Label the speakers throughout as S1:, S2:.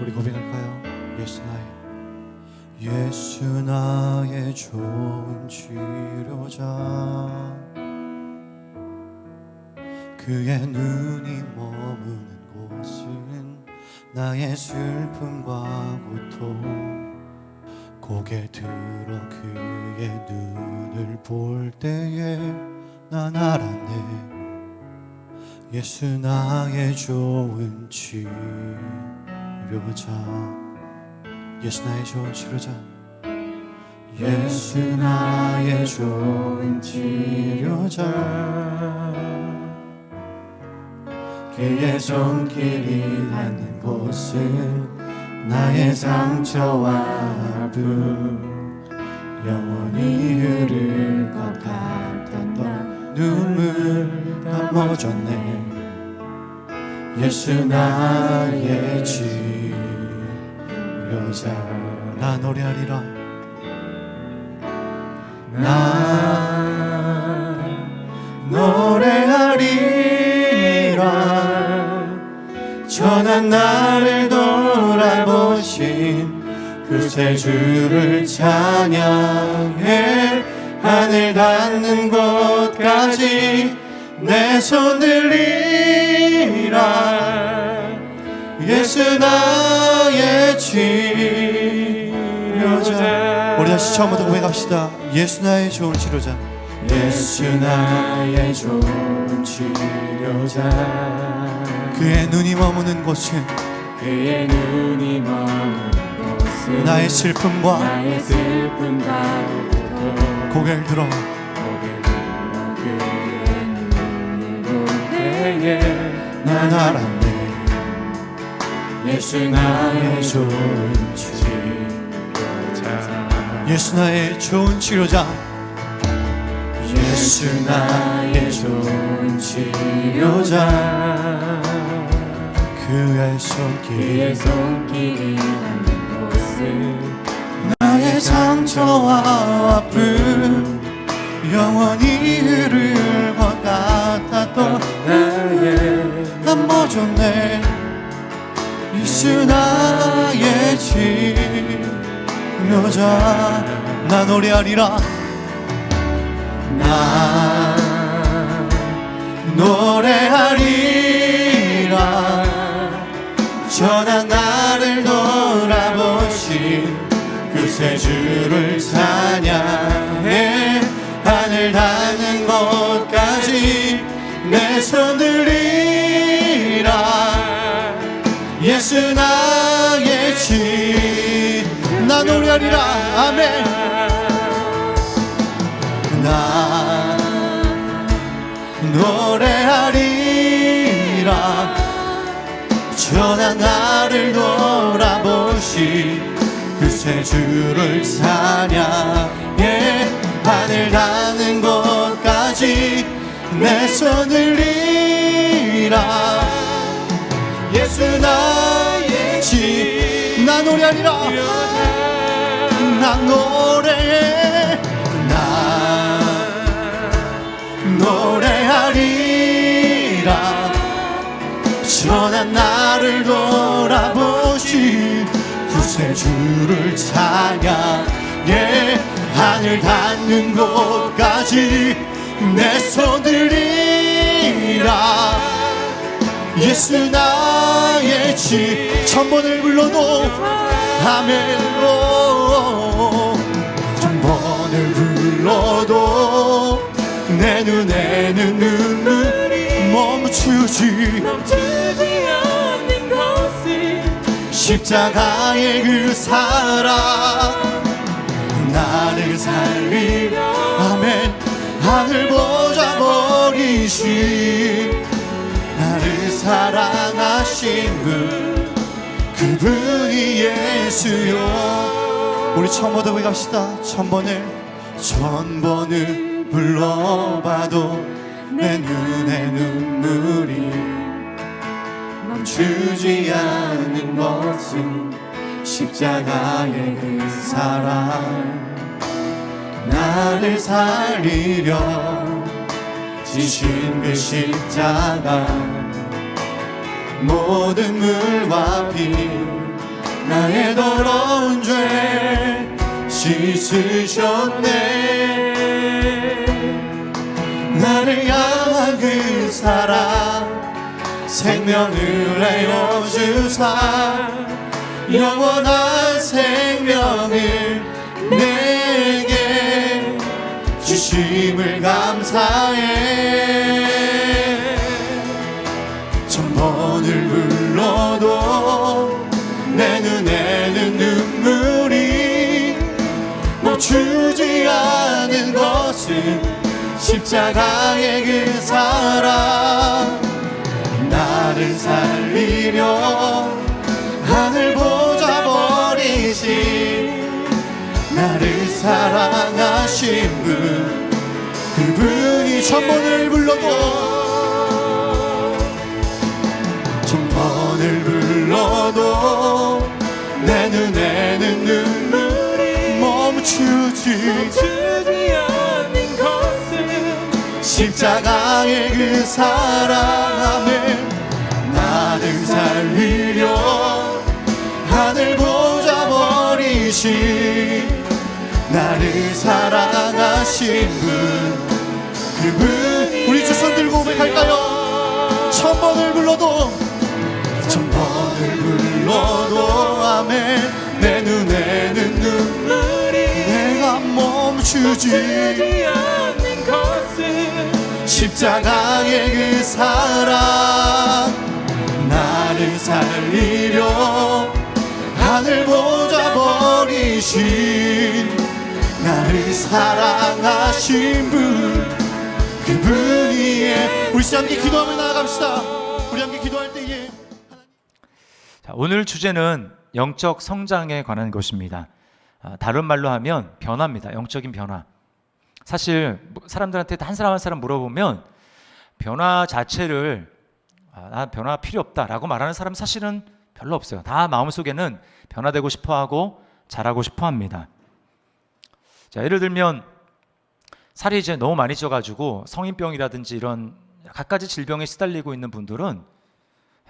S1: 우리 고백할까요? 예수 나의 좋은 치료자, 그의 눈이 머무는 곳은 나의 슬픔과 고통. 고개 들어 그의 눈을 볼 때에 난 알았네. 예수 나의 좋은 치료자, 예수 나의 좋은 치료자, 예수 나의 좋은 치료자, 그의 손길이 닿는 곳은 나의 상처와 아픔, 영원히 흐를 것 같았던 눈물 다 멎었네. 예수 나의 치료자. 나 노래하리라, 나 노래하리라. 전한 나를 돌아보신 그새 주를 찬양해. 하늘 닿는 곳까지 내 손 들리라. 예수 나의 치료자. 우리 다시 처음부터 고백합시다. 예수 나의 좋은 치료자, 예수 나의 좋은 치료자, 그의 눈이 머무는 곳은,
S2: 그의 눈이 머무는 곳은
S1: 나의 슬픔과
S2: 고통.
S1: 고개를 들어
S2: 그의 눈을 볼 때에
S1: 난 알았네.
S2: 예수 나의 좋은 치료자.
S1: 예수 나의 좋은 치료자,
S2: 예수 나의 좋은 치료자,
S1: 그의
S2: 그의
S1: 손길
S2: 손길이 닿는 곳은
S1: 나의 상처와 아픔, 영원히 흐를 것 같았던
S2: 나의
S1: 난 멎었네. 예수 나의 치료자. 나 노래하리라, 나 노래하리라. 전한 나를 돌아보신 그새 주를 찬양해. 하늘 닿는 곳까지 내 손 들리라. 예수 나의 나 노래하리라. 아멘. 나 노래하리라. 전한 나를 돌아보신 그새 주를 찬양해. 하늘 닿는 곳까지 내 손 들리라. 예수 나의 나 노래하리라. 나 노래해, 나 노래하리라. 전한 나를 돌아보신 그새 주를 찬양해. 하늘 닿는 곳까지 내 손 들리라. 예수 나의 천번을 불러도 아멘로, 천번을 불러도 내 눈에는 눈물이 멈추지
S2: 않는 것이
S1: 십자가의 그 사랑, 나를 살리려 아멘. 하늘 보자 버리신 나를 사랑하신 분, 그분이 예수요. 우리 처음부터 고백합시다. 천번을 불러봐도 내 눈에 눈물이 멈추지 않는 것은 십자가의 그 사랑, 나를 살리려 지신 그 십자가. 모든 물과 피 나의 더러운 죄 씻으셨네. 나를 향한 그 사랑 생명을 내어주사 영원한 생명을 내게 주심을 감사해. 천번을 불러도 내 눈에는 눈물이 멈추지 않은 것은 십자가의 그 사랑. 나를 살리려 하늘 보좌 버리신 나를 사랑하신 분, 그분이 천번을 불러도 천번을 불러도 내 눈에는 눈물이 멈추지
S2: 않는 것은
S1: 십자가의 그 사랑함에 나를 살리려 하늘 보좌 버리신 나를 사랑하신 분, 그분. 우리 두 손 들고 고백할까요? 천번을 불러도 천번을 불러도 아멘. 내 눈에는 눈물이 내가 멈추지
S2: 않는 것은
S1: 십자가의 그 사랑. 나를 살리려 하늘 보좌 버리신 나를 사랑하신 분, 그분이에. 우리 함께 기도하며 나아갑시다. 우리 함께 기도할 때에
S3: 자, 오늘 주제는 영적 성장에 관한 것입니다. 다른 말로 하면 변화입니다. 영적인 변화. 사실 사람들한테 한 사람 한 사람 물어보면 변화 자체를 나 변화 필요 없다라고 말하는 사람 사실은 별로 없어요. 다 마음속에는 변화되고 싶어하고 잘하고 싶어합니다. 자, 예를 들면 살이 이제 너무 많이 쪄가지고 성인병이라든지 이런 갖가지 질병에 시달리고 있는 분들은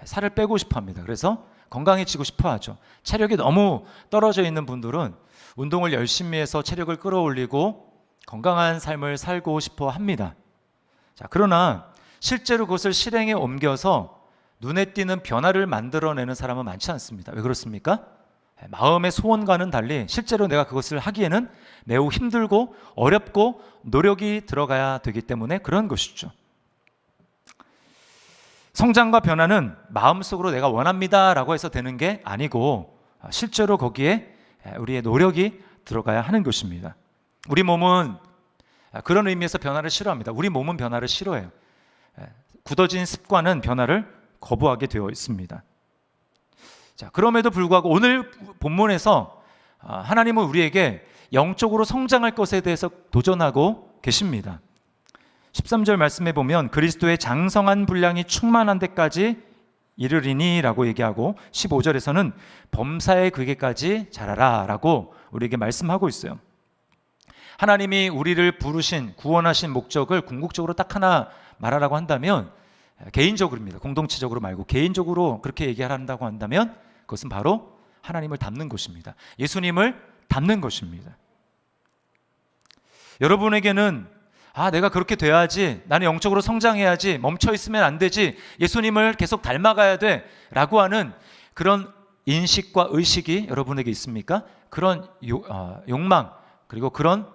S3: 살을 빼고 싶어합니다. 그래서 건강해지고 싶어하죠. 체력이 너무 떨어져 있는 분들은 운동을 열심히 해서 체력을 끌어올리고 건강한 삶을 살고 싶어 합니다. 자, 그러나 실제로 그것을 실행에 옮겨서 눈에 띄는 변화를 만들어내는 사람은 많지 않습니다. 왜 그렇습니까? 마음의 소원과는 달리 실제로 내가 그것을 하기에는 매우 힘들고 어렵고 노력이 들어가야 되기 때문에 그런 것이죠. 성장과 변화는 마음속으로 내가 원합니다라고 해서 되는 게 아니고 실제로 거기에 우리의 노력이 들어가야 하는 것입니다. 우리 몸은 그런 의미에서 변화를 싫어합니다. 우리 몸은 변화를 싫어해요. 굳어진 습관은 변화를 거부하게 되어 있습니다. 자, 그럼에도 불구하고 오늘 본문에서 하나님은 우리에게 영적으로 성장할 것에 대해서 도전하고 계십니다. 13절 말씀에 보면 그리스도의 장성한 분량이 충만한 데까지 이르리니 라고 얘기하고 15절에서는 범사의 그게까지 자라라 라고 우리에게 말씀하고 있어요. 하나님이 우리를 부르신 구원하신 목적을 궁극적으로 딱 하나 말하라고 한다면 개인적으로입니다. 공동체적으로 말고 개인적으로 그렇게 얘기한다고 한다면 그것은 바로 하나님을 닮는 것입니다. 예수님을 닮는 것입니다. 여러분에게는 내가 그렇게 돼야지, 나는 영적으로 성장해야지, 멈춰 있으면 안 되지, 예수님을 계속 닮아가야 돼 라고 하는 그런 인식과 의식이 여러분에게 있습니까? 그런 욕망 그리고 그런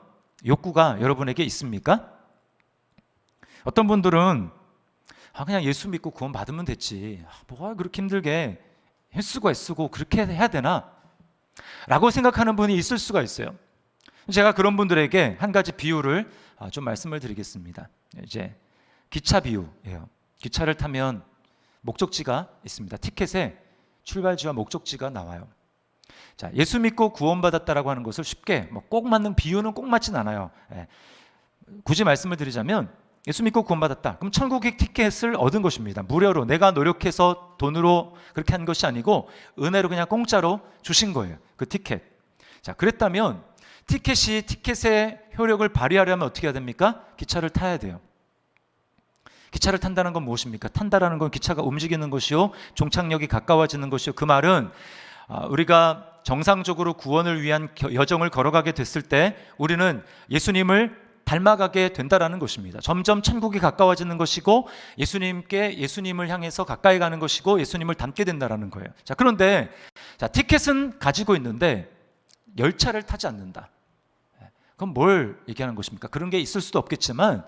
S3: 욕구가 여러분에게 있습니까? 어떤 분들은 그냥 예수 믿고 구원 받으면 됐지, 뭐가 그렇게 힘들게 헬스고 애쓰고 그렇게 해야 되나? 라고 생각하는 분이 있을 수가 있어요. 제가 그런 분들에게 한 가지 비유를 좀 말씀을 드리겠습니다. 이제 기차 비유예요. 기차를 타면 목적지가 있습니다. 티켓에 출발지와 목적지가 나와요. 자, 예수 믿고 구원받았다라고 하는 것을 쉽게 꼭 맞는 비유는 꼭 맞진 않아요. 굳이 말씀을 드리자면 예수 믿고 구원받았다. 그럼 천국의 티켓을 얻은 것입니다. 무료로, 내가 노력해서 돈으로 그렇게 한 것이 아니고 은혜로 그냥 공짜로 주신 거예요. 그 티켓. 자, 그랬다면 티켓의 효력을 발휘하려면 어떻게 해야 됩니까? 기차를 타야 돼요. 기차를 탄다는 건 무엇입니까? 탄다라는 건 기차가 움직이는 것이요, 종착역이 가까워지는 것이요. 그 말은 우리가 정상적으로 구원을 위한 여정을 걸어가게 됐을 때 우리는 예수님을 닮아가게 된다라는 것입니다. 점점 천국이 가까워지는 것이고 예수님을 향해서 가까이 가는 것이고 예수님을 닮게 된다라는 거예요. 자, 그런데 티켓은 가지고 있는데 열차를 타지 않는다. 그럼 뭘 얘기하는 것입니까? 그런 게 있을 수도 없겠지만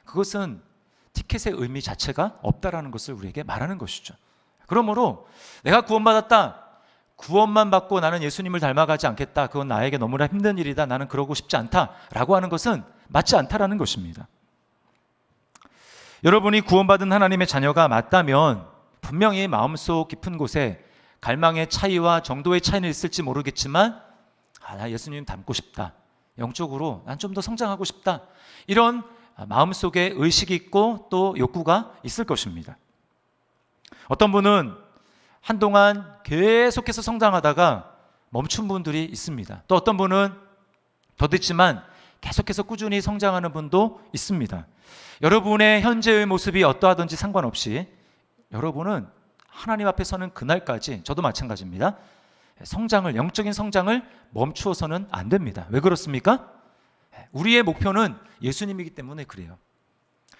S3: 그것은 티켓의 의미 자체가 없다라는 것을 우리에게 말하는 것이죠. 그러므로 내가 구원받았다. 구원만 받고 나는 예수님을 닮아가지 않겠다. 그건 나에게 너무나 힘든 일이다. 나는 그러고 싶지 않다라고 하는 것은 맞지 않다라는 것입니다. 여러분이 구원받은 하나님의 자녀가 맞다면 분명히 마음속 깊은 곳에 갈망의 차이와 정도의 차이는 있을지 모르겠지만 나 예수님 닮고 싶다. 영적으로 난 좀 더 성장하고 싶다. 이런 마음속에 의식이 있고 또 욕구가 있을 것입니다. 어떤 분은 한동안 계속해서 성장하다가 멈춘 분들이 있습니다. 또 어떤 분은 더디지만 계속해서 꾸준히 성장하는 분도 있습니다. 여러분의 현재의 모습이 어떠하든지 상관없이 여러분은 하나님 앞에 서는 그날까지 저도 마찬가지입니다. 영적인 성장을 멈추어서는 안 됩니다. 왜 그렇습니까? 우리의 목표는 예수님이기 때문에 그래요.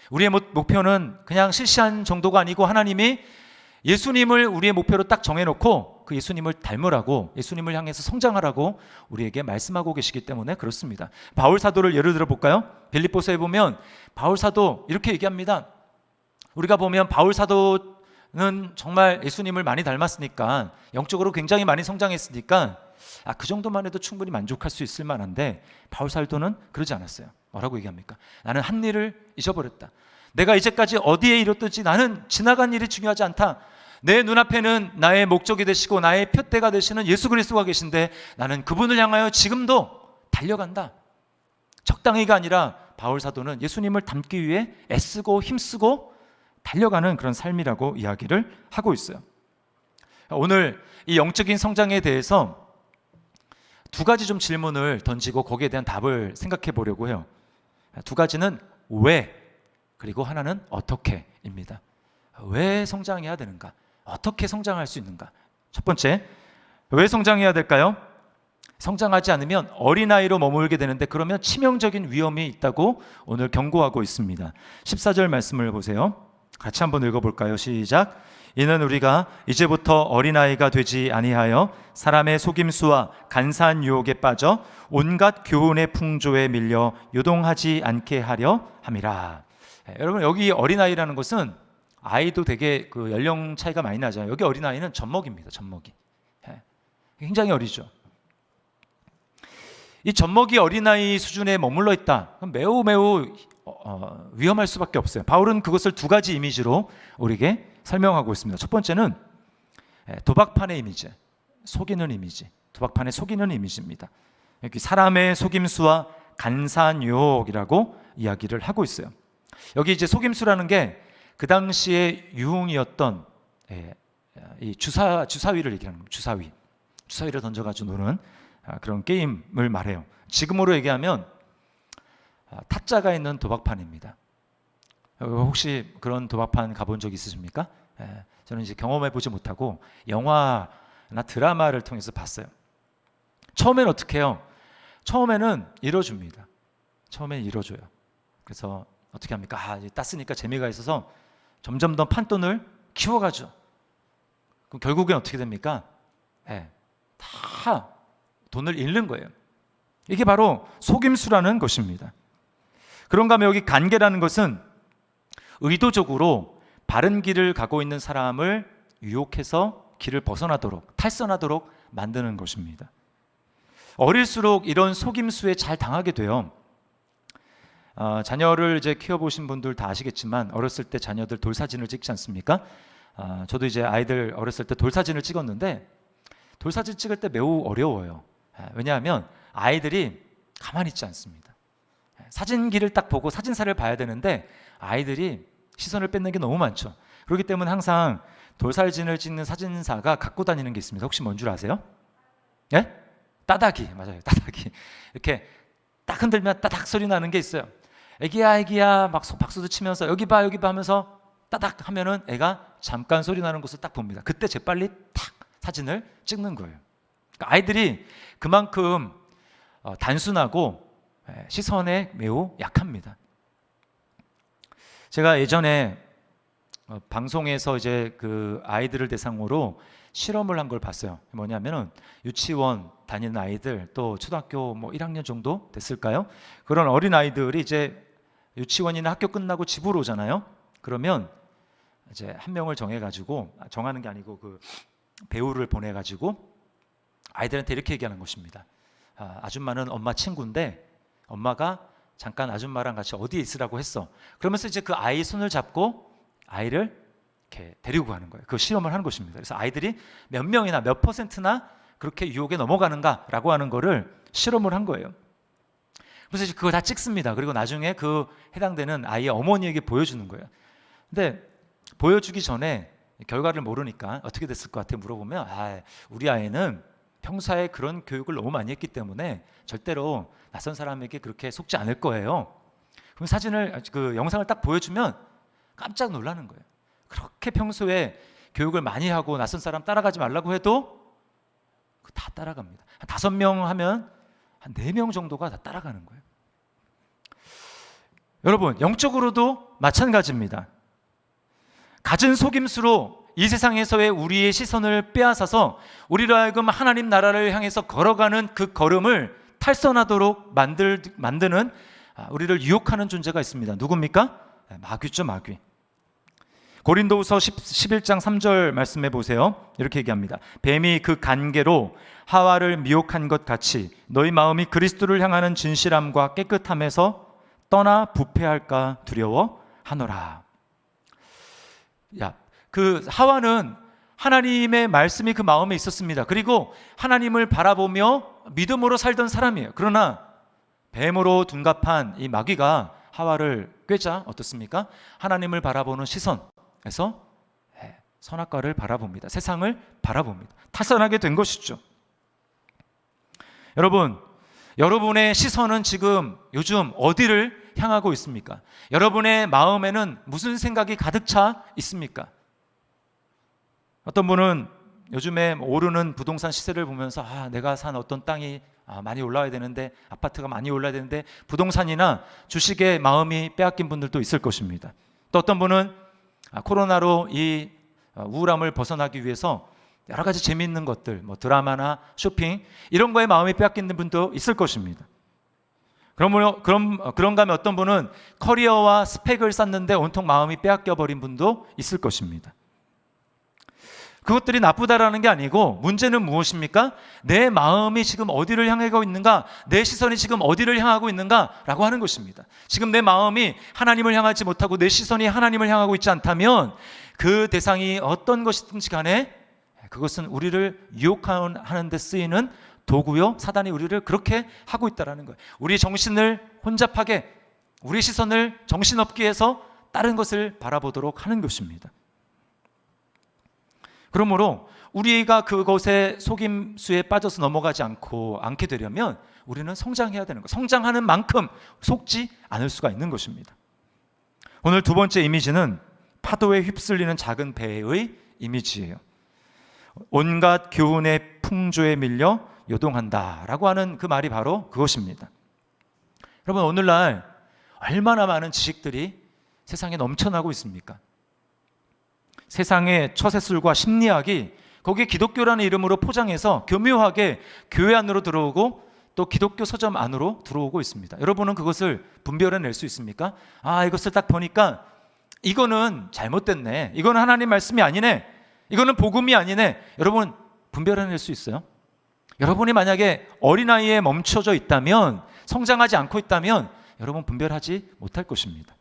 S3: 우리의 목표는 그냥 실시한 정도가 아니고 하나님이 예수님을 우리의 목표로 딱 정해놓고 그 예수님을 닮으라고 예수님을 향해서 성장하라고 우리에게 말씀하고 계시기 때문에 그렇습니다. 바울 사도를 예를 들어 볼까요? 빌립보서에 보면 바울 사도 이렇게 얘기합니다. 우리가 보면 바울 사도는 정말 예수님을 많이 닮았으니까 영적으로 굉장히 많이 성장했으니까 그 정도만 해도 충분히 만족할 수 있을 만한데 바울 사도는 그러지 않았어요. 뭐라고 얘기합니까? 나는 한 일을 잊어버렸다. 내가 이제까지 어디에 이뤘든지 나는 지나간 일이 중요하지 않다. 내 눈앞에는 나의 목적이 되시고 나의 표대가 되시는 예수 그리스도가 계신데 나는 그분을 향하여 지금도 달려간다. 적당히가 아니라 바울 사도는 예수님을 닮기 위해 애쓰고 힘쓰고 달려가는 그런 삶이라고 이야기를 하고 있어요. 오늘 이 영적인 성장에 대해서 두 가지 좀 질문을 던지고 거기에 대한 답을 생각해 보려고 해요. 두 가지는 왜 그리고 하나는 어떻게입니다. 왜 성장해야 되는가? 어떻게 성장할 수 있는가? 첫 번째, 왜 성장해야 될까요? 성장하지 않으면 어린아이로 머물게 되는데 그러면 치명적인 위험이 있다고 오늘 경고하고 있습니다. 14절 말씀을 보세요. 같이 한번 읽어볼까요? 시작. 이는 우리가 이제부터 어린아이가 되지 아니하여 사람의 속임수와 간사한 유혹에 빠져 온갖 교훈의 풍조에 밀려 요동하지 않게 하려 함이라. 여러분, 여기 어린아이라는 것은 아이도 되게 그 연령 차이가 많이 나잖아요. 여기 어린아이는 젖먹이입니다. 젖먹이. 굉장히 어리죠. 이 젖먹이 어린아이 수준에 머물러 있다. 그럼 매우 위험할 수밖에 없어요. 바울은 그것을 두 가지 이미지로 우리에게 설명하고 있습니다. 첫 번째는 도박판의 이미지, 속이는 이미지, 도박판에 속이는 이미지입니다. 여기 사람의 속임수와 간사한 유혹이라고 이야기를 하고 있어요. 여기 이제 속임수라는 게 그 당시에 유흥이었던 이 주사위를 얘기하는 겁니다. 주사위를 던져가지고 노는 그런 게임을 말해요. 지금으로 얘기하면 타짜가 있는 도박판입니다. 혹시 그런 도박판 가본 적 있으십니까? 저는 이제 경험해 보지 못하고 영화나 드라마를 통해서 봤어요. 처음엔 어떻게 해요? 처음에는 잃어줍니다. 처음엔 잃어줘요. 그래서 어떻게 합니까? 땄으니까 재미가 있어서 점점 더 판돈을 키워가죠. 그럼 결국엔 어떻게 됩니까? 다 돈을 잃는 거예요. 이게 바로 속임수라는 것입니다. 그런가 하면 여기 간계라는 것은 의도적으로 바른 길을 가고 있는 사람을 유혹해서 길을 벗어나도록 탈선하도록 만드는 것입니다. 어릴수록 이런 속임수에 잘 당하게 돼요. 자녀를 이제 키워보신 분들 다 아시겠지만 어렸을 때 자녀들 돌사진을 찍지 않습니까? 저도 이제 아이들 어렸을 때 돌사진을 찍었는데 돌사진 찍을 때 매우 어려워요. 왜냐하면 아이들이 가만히 있지 않습니다. 사진기를 딱 보고 사진사를 봐야 되는데 아이들이 시선을 뺏는 게 너무 많죠. 그렇기 때문에 항상 돌사진을 찍는 사진사가 갖고 다니는 게 있습니다. 혹시 뭔 줄 아세요? 예? 따닥이. 맞아요. 따닥이. 이렇게 딱 흔들면 따닥 소리 나는 게 있어요. 애기야 막 박수도 치면서 여기 봐 하면서 따닥 하면은 애가 잠깐 소리 나는 곳을 딱 봅니다. 그때 재빨리 탁 사진을 찍는 거예요. 그러니까 아이들이 그만큼 단순하고 시선에 매우 약합니다. 제가 예전에 방송에서 이제 그 아이들을 대상으로 실험을 한 걸 봤어요. 뭐냐면은 유치원 다니는 아이들, 또 초등학교 뭐 1학년 정도 됐을까요? 그런 어린 아이들이 이제 유치원이나 학교 끝나고 집으로 오잖아요. 그러면 이제 한 명을 정해가지고, 정하는 게 아니고 그 배우를 보내가지고 아이들한테 이렇게 얘기하는 것입니다. 아줌마는 엄마 친구인데 엄마가 잠깐 아줌마랑 같이 어디에 있으라고 했어. 그러면서 이제 그 아이 손을 잡고 아이를 이렇게 데리고 가는 거예요. 그 실험을 하는 것입니다. 그래서 아이들이 몇 명이나 몇 퍼센트나 그렇게 유혹에 넘어가는가라고 하는 거를 실험을 한 거예요. 그래서 이제 그거 다 찍습니다. 그리고 나중에 그 해당되는 아이의 어머니에게 보여주는 거예요. 근데 보여주기 전에 결과를 모르니까 어떻게 됐을 것 같아 물어보면, 우리 아이는 평소에 그런 교육을 너무 많이 했기 때문에 절대로 낯선 사람에게 그렇게 속지 않을 거예요. 그럼 사진을, 그 영상을 딱 보여주면 깜짝 놀라는 거예요. 그렇게 평소에 교육을 많이 하고 낯선 사람 따라가지 말라고 해도 다 따라갑니다. 한 5명 하면 한 4명 정도가 다 따라가는 거예요. 여러분, 영적으로도 마찬가지입니다. 갖은 속임수로 이 세상에서의 우리의 시선을 빼앗아서 우리로 하여금 하나님 나라를 향해서 걸어가는 그 걸음을 탈선하도록 만드는, 우리를 유혹하는 존재가 있습니다. 누굽니까? 마귀죠, 마귀. 고린도후서 11장 3절 말씀해 보세요. 이렇게 얘기합니다. 뱀이 그 간계로 하와를 미혹한 것 같이 너희 마음이 그리스도를 향하는 진실함과 깨끗함에서 떠나 부패할까 두려워하노라. 그 하와는 하나님의 말씀이 그 마음에 있었습니다. 그리고 하나님을 바라보며 믿음으로 살던 사람이에요. 그러나 뱀으로 둔갑한 이 마귀가 하와를 꿰자 어떻습니까? 하나님을 바라보는 시선에서 선악과를 바라봅니다. 세상을 바라봅니다. 탈선하게 된 것이죠. 여러분, 여러분의 시선은 지금 요즘 어디를 향하고 있습니까? 여러분의 마음에는 무슨 생각이 가득 차 있습니까? 어떤 분은 요즘에 오르는 부동산 시세를 보면서 내가 산 어떤 땅이 많이 올라야 되는데, 아파트가 많이 올라야 되는데 부동산이나 주식에 마음이 빼앗긴 분들도 있을 것입니다. 또 어떤 분은 코로나로 이 우울함을 벗어나기 위해서 여러 가지 재미있는 것들, 뭐 드라마나 쇼핑 이런 거에 마음이 빼앗긴 분도 있을 것입니다. 그런가 하면 어떤 분은 커리어와 스펙을 쌓는데 온통 마음이 빼앗겨 버린 분도 있을 것입니다. 그것들이 나쁘다라는 게 아니고, 문제는 무엇입니까? 내 마음이 지금 어디를 향하고 있는가, 내 시선이 지금 어디를 향하고 있는가라고 하는 것입니다. 지금 내 마음이 하나님을 향하지 못하고 내 시선이 하나님을 향하고 있지 않다면 그 대상이 어떤 것이든지 간에 그것은 우리를 유혹하는 데 쓰이는 도구요, 사단이 우리를 그렇게 하고 있다는 거예요. 우리 정신을 혼잡하게, 우리 시선을 정신없게 해서 다른 것을 바라보도록 하는 것입니다. 그러므로 우리가 그것의 속임수에 빠져서 넘어가지 않게 되려면 우리는 성장해야 되는 거예요. 성장하는 만큼 속지 않을 수가 있는 것입니다. 오늘 두 번째 이미지는 파도에 휩쓸리는 작은 배의 이미지예요. 온갖 교훈의 풍조에 밀려 요동한다라고 하는 그 말이 바로 그것입니다. 여러분, 오늘날 얼마나 많은 지식들이 세상에 넘쳐나고 있습니까? 세상의 처세술과 심리학이 거기에 기독교라는 이름으로 포장해서 교묘하게 교회 안으로 들어오고 또 기독교 서점 안으로 들어오고 있습니다. 여러분은 그것을 분별해낼 수 있습니까? 이것을 딱 보니까 이거는 잘못됐네, 이거는 하나님 말씀이 아니네, 이거는 복음이 아니네. 여러분 분별해낼 수 있어요? 여러분이 만약에 어린아이에 멈춰져 있다면, 성장하지 않고 있다면 여러분 분별하지 못할 것입니다.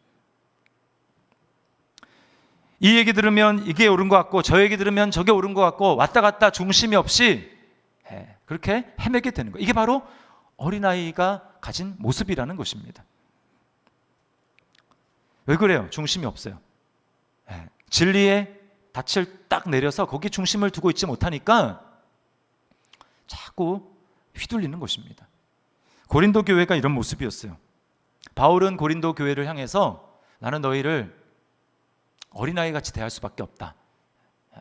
S3: 이 얘기 들으면 이게 옳은 것 같고 저 얘기 들으면 저게 옳은 것 같고 왔다 갔다 중심이 없이 그렇게 헤매게 되는 거예요. 이게 바로 어린아이가 가진 모습이라는 것입니다. 왜 그래요? 중심이 없어요. 진리의 닻을 딱 내려서 거기 중심을 두고 있지 못하니까 자꾸 휘둘리는 것입니다. 고린도 교회가 이런 모습이었어요. 바울은 고린도 교회를 향해서 나는 너희를 어린아이 같이 대할 수밖에 없다.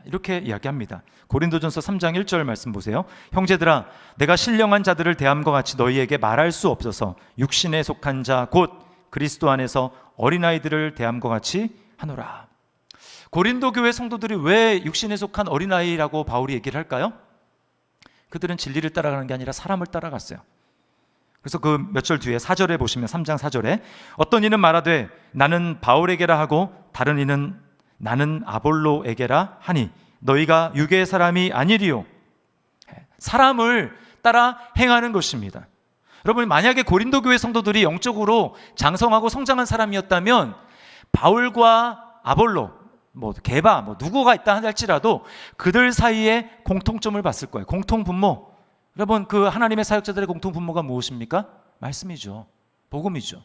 S3: 이렇게 이야기합니다. 고린도전서 3장 1절 말씀 보세요. 형제들아, 내가 신령한 자들을 대함과 같이 너희에게 말할 수 없어서 육신에 속한 자 곧 그리스도 안에서 어린아이들을 대함과 같이 하노라. 고린도 교회 성도들이 왜 육신에 속한 어린아이라고 바울이 얘기를 할까요? 그들은 진리를 따라가는 게 아니라 사람을 따라갔어요. 그래서 그 몇 절 뒤에 4절에 보시면 3장 4절에 어떤 이는 말하되 나는 바울에게라 하고 다른 이는 나는 아볼로에게라 하니 너희가 육의 사람이 아니리요. 사람을 따라 행하는 것입니다. 여러분, 만약에 고린도 교회 성도들이 영적으로 장성하고 성장한 사람이었다면 바울과 아볼로, 게바, 누구가 있다 할지라도 그들 사이에 공통점을 봤을 거예요. 공통 분모. 여러분, 그 하나님의 사역자들의 공통 분모가 무엇입니까? 말씀이죠. 복음이죠.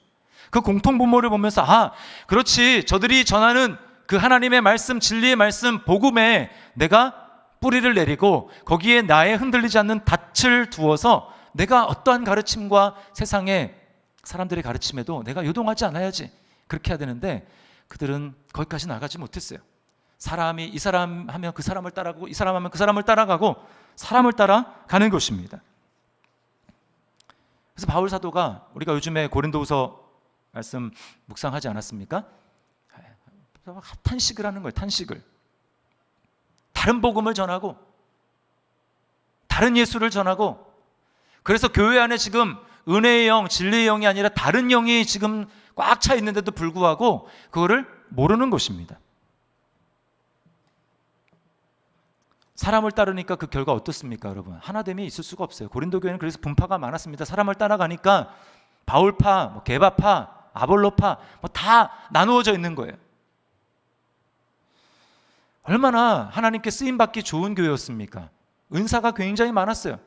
S3: 그 공통 분모를 보면서 그렇지, 저들이 전하는 그 하나님의 말씀, 진리의 말씀, 복음에 내가 뿌리를 내리고 거기에 나의 흔들리지 않는 닻을 두어서 내가 어떠한 가르침과 세상의 사람들의 가르침에도 내가 요동하지 않아야지. 그렇게 해야 되는데 그들은 거기까지 나가지 못했어요. 사람이 이 사람 하면 그 사람을 따라가고 이 사람 하면 그 사람을 따라가고 사람을 따라가는 것입니다. 그래서 바울 사도가 우리가 요즘에 고린도후서 말씀 묵상하지 않았습니까? 탄식을 하는 거예요. 탄식을. 다른 복음을 전하고 다른 예수를 전하고, 그래서 교회 안에 지금 은혜의 영, 진리의 영이 아니라 다른 영이 지금 꽉 차 있는데도 불구하고 그거를 모르는 것입니다. 사람을 따르니까 그 결과 어떻습니까, 여러분? 하나됨이 있을 수가 없어요. 고린도 교회는 그래서 분파가 많았습니다. 사람을 따라가니까 바울파, 게바파, 아볼로파 다 나누어져 있는 거예요. 얼마나 하나님께 쓰임받기 좋은 교회였습니까? 은사가 굉장히 많았어요.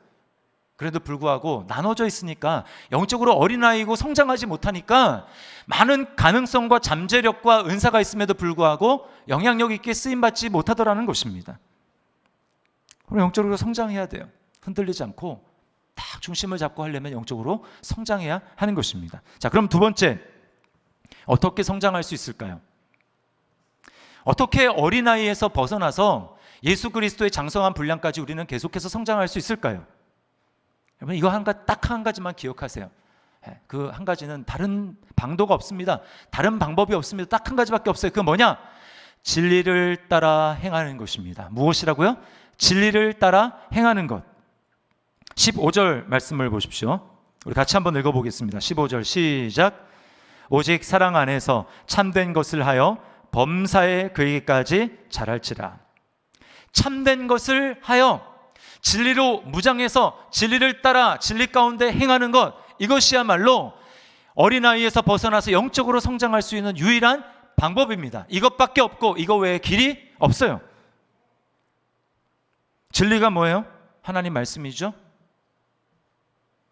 S3: 그래도 불구하고 나눠져 있으니까 영적으로 어린아이고 성장하지 못하니까 많은 가능성과 잠재력과 은사가 있음에도 불구하고 영향력 있게 쓰임받지 못하더라는 것입니다. 우리 영적으로 성장해야 돼요. 흔들리지 않고 딱 중심을 잡고 하려면 영적으로 성장해야 하는 것입니다. 자, 그럼 두 번째, 어떻게 성장할 수 있을까요? 어떻게 어린아이에서 벗어나서 예수 그리스도의 장성한 분량까지 우리는 계속해서 성장할 수 있을까요? 여러분, 이거 딱 한 가지만 기억하세요. 그 한 가지는 다른 방도가 없습니다. 다른 방법이 없습니다. 딱 한 가지밖에 없어요. 그건 뭐냐? 진리를 따라 행하는 것입니다. 무엇이라고요? 진리를 따라 행하는 것. 15절 말씀을 보십시오. 우리 같이 한번 읽어보겠습니다. 15절 시작. 오직 사랑 안에서 참된 것을 하여 범사에 그에게까지 자랄지라. 참된 것을 하여 진리로 무장해서 진리를 따라 진리 가운데 행하는 것, 이것이야말로 어린아이에서 벗어나서 영적으로 성장할 수 있는 유일한 방법입니다. 이것밖에 없고 이거 외에 길이 없어요. 진리가 뭐예요? 하나님 말씀이죠.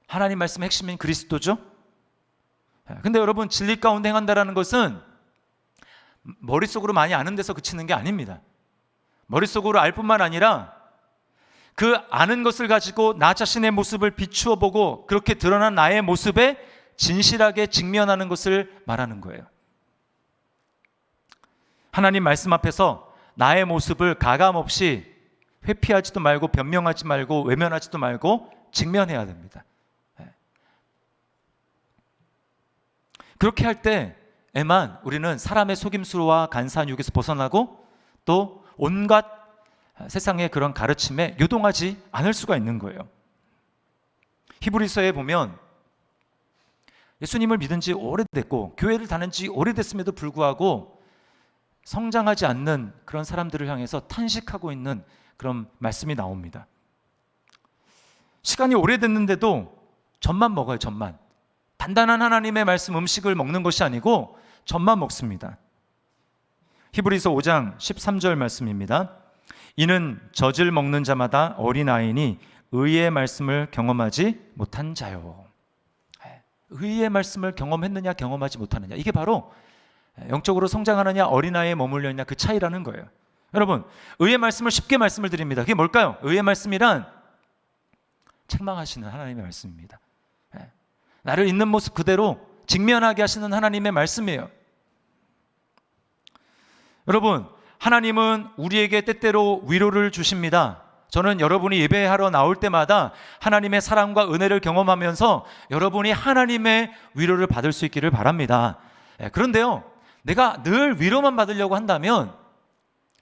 S3: 하나님 말씀의 핵심인 그리스도죠. 근데 여러분, 진리 가운데 행한다라는 것은 머릿속으로 많이 아는 데서 그치는 게 아닙니다. 머릿속으로 알 뿐만 아니라 그 아는 것을 가지고 나 자신의 모습을 비추어 보고 그렇게 드러난 나의 모습에 진실하게 직면하는 것을 말하는 거예요. 하나님 말씀 앞에서 나의 모습을 가감없이 회피하지도 말고 변명하지 말고 외면하지도 말고 직면해야 됩니다. 그렇게 할 때에만 우리는 사람의 속임수와 간사한 유혹에서 벗어나고 또 온갖 세상의 그런 가르침에 요동하지 않을 수가 있는 거예요. 히브리서에 보면 예수님을 믿은 지 오래됐고 교회를 다닌 지 오래됐음에도 불구하고 성장하지 않는 그런 사람들을 향해서 탄식하고 있는 그런 말씀이 나옵니다. 시간이 오래됐는데도 젖만 먹어요. 젖만. 단단한 하나님의 말씀 음식을 먹는 것이 아니고 젖만 먹습니다. 히브리서 5장 13절 말씀입니다. 이는 젖을 먹는 자마다 어린아이니 의의 말씀을 경험하지 못한 자요. 의의 말씀을 경험했느냐 경험하지 못하느냐, 이게 바로 영적으로 성장하느냐 어린아이에 머물려 있냐 그 차이라는 거예요. 여러분, 의의 말씀을 쉽게 말씀을 드립니다. 그게 뭘까요? 의의 말씀이란 책망하시는 하나님의 말씀입니다. 나를 있는 모습 그대로 직면하게 하시는 하나님의 말씀이에요. 여러분, 하나님은 우리에게 때때로 위로를 주십니다. 저는 여러분이 예배하러 나올 때마다 하나님의 사랑과 은혜를 경험하면서 여러분이 하나님의 위로를 받을 수 있기를 바랍니다. 그런데요, 내가 늘 위로만 받으려고 한다면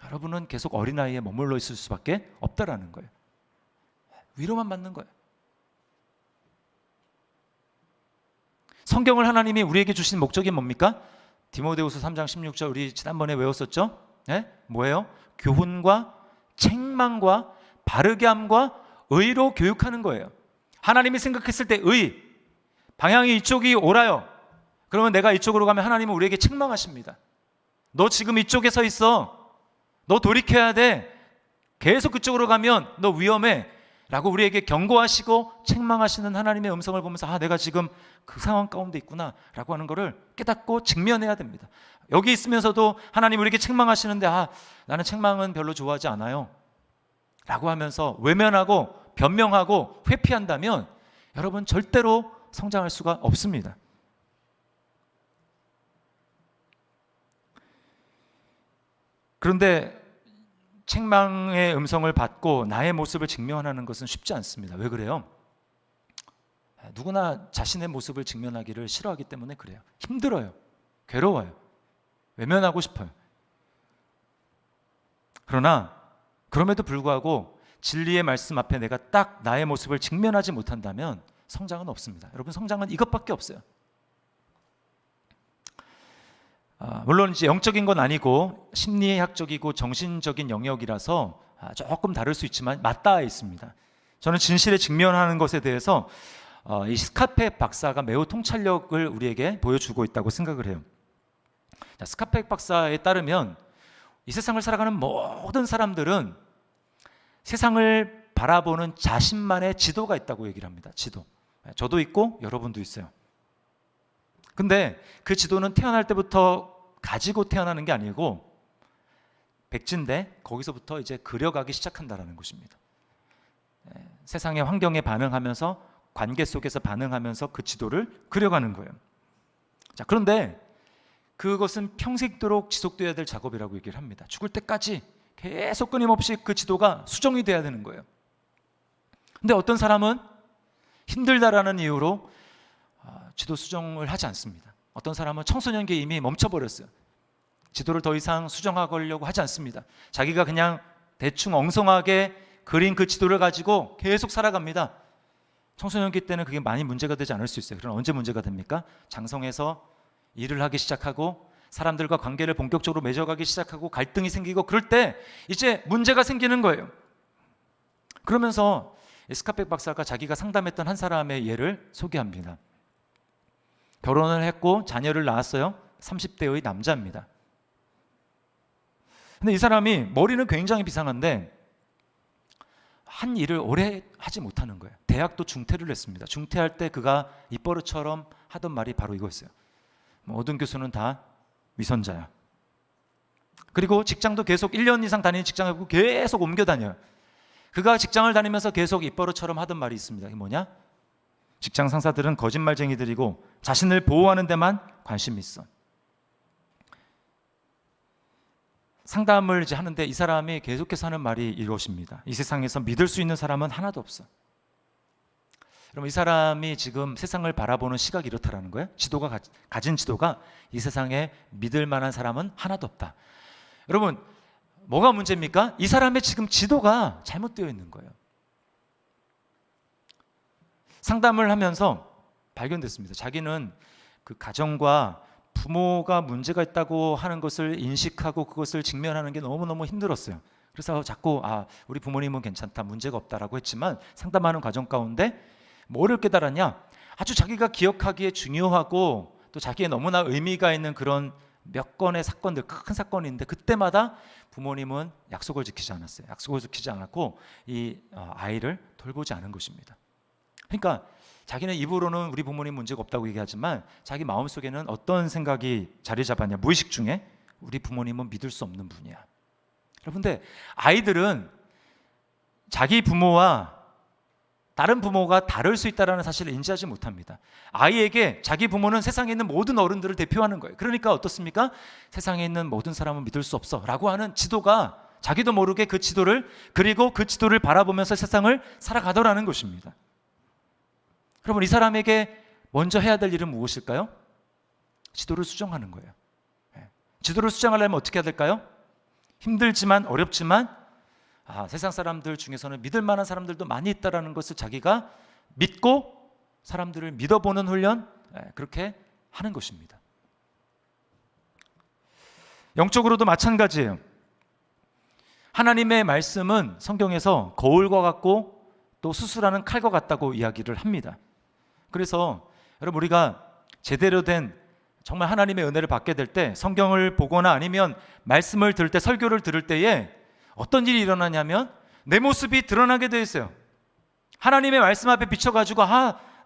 S3: 여러분은 계속 어린아이에 머물러 있을 수밖에 없다라는 거예요. 위로만 받는 거예요. 성경을 하나님이 우리에게 주신 목적이 뭡니까? 디모데후서 3장 16절 우리 지난번에 외웠었죠? 뭐예요? 교훈과 책망과 바르게 함과 의로 교육하는 거예요. 하나님이 생각했을 때 의, 방향이 이쪽이 옳아요. 그러면 내가 이쪽으로 가면 하나님은 우리에게 책망하십니다. 너 지금 이쪽에 서 있어. 너 돌이켜야 돼. 계속 그쪽으로 가면 너 위험해. 라고 우리에게 경고하시고 책망하시는 하나님의 음성을 보면서 내가 지금 그 상황 가운데 있구나 라고 하는 것을 깨닫고 직면해야 됩니다. 여기 있으면서도 하나님 우리에게 책망하시는데 나는 책망은 별로 좋아하지 않아요 라고 하면서 외면하고 변명하고 회피한다면 여러분 절대로 성장할 수가 없습니다. 그런데 책망의 음성을 받고 나의 모습을 직면하는 것은 쉽지 않습니다. 왜 그래요? 누구나 자신의 모습을 직면하기를 싫어하기 때문에 그래요. 힘들어요. 괴로워요. 외면하고 싶어요. 그러나 그럼에도 불구하고 진리의 말씀 앞에 내가 딱 나의 모습을 직면하지 못한다면 성장은 없습니다. 여러분, 성장은 이것밖에 없어요. 물론 이제 영적인 건 아니고 심리학적이고 정신적인 영역이라서 조금 다를 수 있지만 맞닿아 있습니다. 저는 진실에 직면하는 것에 대해서 이 스카펙 박사가 매우 통찰력을 우리에게 보여주고 있다고 생각을 해요. 스카펙 박사에 따르면 이 세상을 살아가는 모든 사람들은 세상을 바라보는 자신만의 지도가 있다고 얘기를 합니다. 지도. 저도 있고 여러분도 있어요. 근데 그 지도는 태어날 때부터 가지고 태어나는 게 아니고 백지인데 거기서부터 이제 그려가기 시작한다라는 것입니다. 세상의 환경에 반응하면서 관계 속에서 반응하면서 그 지도를 그려가는 거예요. 자, 그런데 그것은 평생도록 지속돼야 될 작업이라고 얘기를 합니다. 죽을 때까지 계속 끊임없이 그 지도가 수정이 돼야 되는 거예요. 근데 어떤 사람은 힘들다라는 이유로 지도 수정을 하지 않습니다. 어떤 사람은 청소년기에 이미 멈춰버렸어요. 지도를 더 이상 수정하려고 하지 않습니다. 자기가 그냥 대충 엉성하게 그린 그 지도를 가지고 계속 살아갑니다. 청소년기 때는 그게 많이 문제가 되지 않을 수 있어요. 그럼 언제 문제가 됩니까? 장성해서 일을 하기 시작하고 사람들과 관계를 본격적으로 맺어가기 시작하고 갈등이 생기고 그럴 때 이제 문제가 생기는 거예요. 그러면서 스카펙 박사가 자기가 상담했던 한 사람의 예를 소개합니다. 결혼을 했고 자녀를 낳았어요. 30대의 남자입니다. 근데 이 사람이 머리는 굉장히 비상한데 한 일을 오래 하지 못하는 거예요. 대학도 중퇴를 했습니다. 중퇴할 때 그가 입버릇처럼 하던 말이 바로 이거였어요. 모든 교수는 다 위선자야. 그리고 직장도 계속 1년 이상 다니는 직장을 갖고 계속 옮겨 다녀요. 그가 직장을 다니면서 계속 입버릇처럼 하던 말이 있습니다. 이게 뭐냐? 직장 상사들은 거짓말쟁이들이고 자신을 보호하는 데만 관심이 있어. 상담을 이제 하는데 이 사람이 계속해서 하는 말이 이것입니다. 이 세상에서 믿을 수 있는 사람은 하나도 없어. 그럼 이 사람이 지금 세상을 바라보는 시각이 이렇다라는 거예요. 지도가 가진 지도가 이 세상에 믿을 만한 사람은 하나도 없다. 여러분, 뭐가 문제입니까? 이 사람의 지금 지도가 잘못되어 있는 거예요. 상담을 하면서 발견됐습니다. 자기는 그 가정과 부모가 문제가 있다고 하는 것을 인식하고 그것을 직면하는 게 너무너무 힘들었어요. 그래서 자꾸 우리 부모님은 괜찮다, 문제가 없다라고 했지만 상담하는 과정 가운데 뭐를 깨달았냐? 아주 자기가 기억하기에 중요하고 또 자기에 너무나 의미가 있는 그런 몇 건의 사건들, 큰 사건인데 그때마다 부모님은 약속을 지키지 않았어요. 약속을 지키지 않았고 이 아이를 돌보지 않은 것입니다. 그러니까 자기는 입으로는 우리 부모님 문제가 없다고 얘기하지만 자기 마음속에는 어떤 생각이 자리 잡았냐? 무의식 중에 우리 부모님은 믿을 수 없는 분이야. 여러분들, 아이들은 자기 부모와 다른 부모가 다를 수 있다는 사실을 인지하지 못합니다. 아이에게 자기 부모는 세상에 있는 모든 어른들을 대표하는 거예요. 그러니까 어떻습니까? 세상에 있는 모든 사람은 믿을 수 없어 라고 하는 지도가 자기도 모르게 그 지도를, 그리고 그 지도를 바라보면서 세상을 살아가더라는 것입니다. 여러분, 이 사람에게 먼저 해야 될 일은 무엇일까요? 지도를 수정하는 거예요. 지도를 수정하려면 어떻게 해야 될까요? 힘들지만, 어렵지만, 세상 사람들 중에서는 믿을 만한 사람들도 많이 있다는 것을 자기가 믿고 사람들을 믿어보는 훈련, 그렇게 하는 것입니다. 영적으로도 마찬가지예요. 하나님의 말씀은 성경에서 거울과 같고 또 수술하는 칼과 같다고 이야기를 합니다. 그래서 여러분, 우리가 제대로 된 정말 하나님의 은혜를 받게 될 때, 성경을 보거나 아니면 말씀을 들을 때, 설교를 들을 때에 어떤 일이 일어나냐면 내 모습이 드러나게 되어 있어요. 하나님의 말씀 앞에 비춰가지고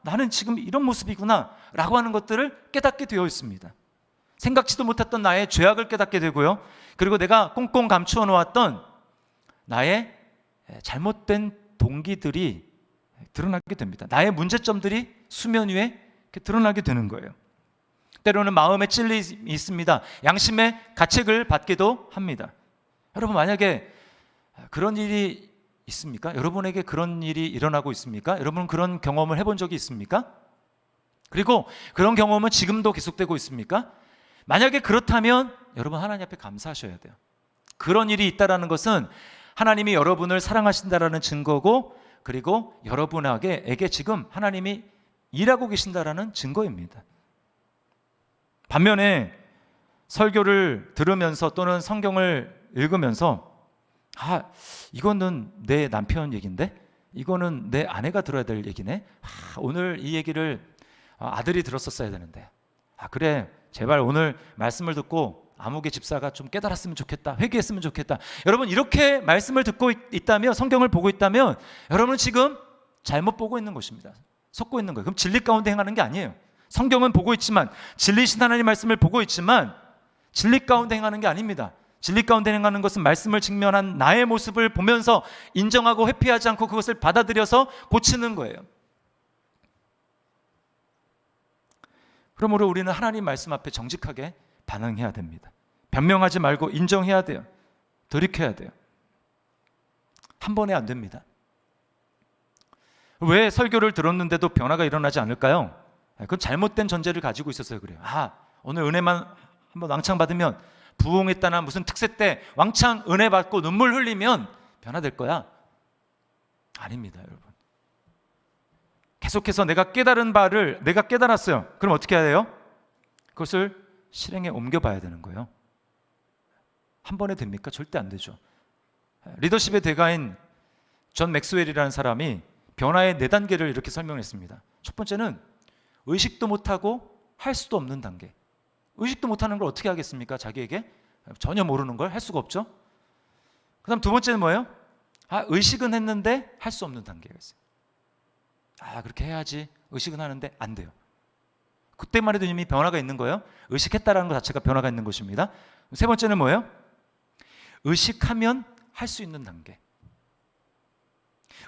S3: 나는 지금 이런 모습이구나 라고 하는 것들을 깨닫게 되어 있습니다. 생각지도 못했던 나의 죄악을 깨닫게 되고요. 그리고 내가 꽁꽁 감추어 놓았던 나의 잘못된 동기들이 드러나게 됩니다. 나의 문제점들이 수면 위에 이렇게 드러나게 되는 거예요. 때로는 마음에 찔림이 있습니다. 양심의 가책을 받기도 합니다. 여러분, 만약에 그런 일이 있습니까? 여러분에게 그런 일이 일어나고 있습니까? 여러분 그런 경험을 해본 적이 있습니까? 그리고 그런 경험은 지금도 계속되고 있습니까? 만약에 그렇다면 여러분, 하나님 앞에 감사하셔야 돼요. 그런 일이 있다는 것은 하나님이 여러분을 사랑하신다라는 증거고, 그리고 여러분에게 지금 하나님이 일하고 계신다라는 증거입니다. 반면에 설교를 들으면서 또는 성경을 읽으면서 이거는 내 남편 얘기인데, 이거는 내 아내가 들어야 될 얘기네, 오늘 이 얘기를 아들이 들었었어야 되는데, 그래 제발 오늘 말씀을 듣고 아무개 집사가 좀 깨달았으면 좋겠다, 회개했으면 좋겠다. 여러분, 이렇게 말씀을 듣고 있다면, 성경을 보고 있다면 여러분은 지금 잘못 보고 있는 것입니다. 속고 있는 거예요. 그럼 진리 가운데 행하는 게 아니에요. 성경은 보고 있지만, 진리신 하나님 말씀을 보고 있지만 진리 가운데 행하는 게 아닙니다. 진리 가운데 행하는 것은 말씀을 직면한 나의 모습을 보면서 인정하고 회피하지 않고 그것을 받아들여서 고치는 거예요. 그러므로 우리는 하나님 말씀 앞에 정직하게 반응해야 됩니다. 변명하지 말고 인정해야 돼요. 돌이켜야 돼요. 한 번에 안 됩니다. 왜 설교를 들었는데도 변화가 일어나지 않을까요? 그건 잘못된 전제를 가지고 있어서 그래요. 오늘 은혜만 한번 왕창 받으면, 부흥했다나 무슨 특세 때 왕창 은혜 받고 눈물 흘리면 변화될 거야. 아닙니다, 여러분. 계속해서 내가 깨달은 바를 내가 깨달았어요. 그럼 어떻게 해야 돼요? 그것을 실행에 옮겨봐야 되는 거예요. 한 번에 됩니까? 절대 안 되죠. 리더십의 대가인 존 맥스웰이라는 사람이 변화의 4단계를 이렇게 설명했습니다. 첫 번째는 의식도 못하고 할 수도 없는 단계. 의식도 못하는 걸 어떻게 하겠습니까? 자기에게 전혀 모르는 걸 할 수가 없죠. 그 다음 2번째는 뭐예요? 의식은 했는데 할 수 없는 단계가 있어요. 그렇게 해야지, 의식은 하는데 안 돼요. 그때만 해도 이미 변화가 있는 거예요. 의식했다라는 것 자체가 변화가 있는 것입니다. 3번째는 뭐예요? 의식하면 할 수 있는 단계.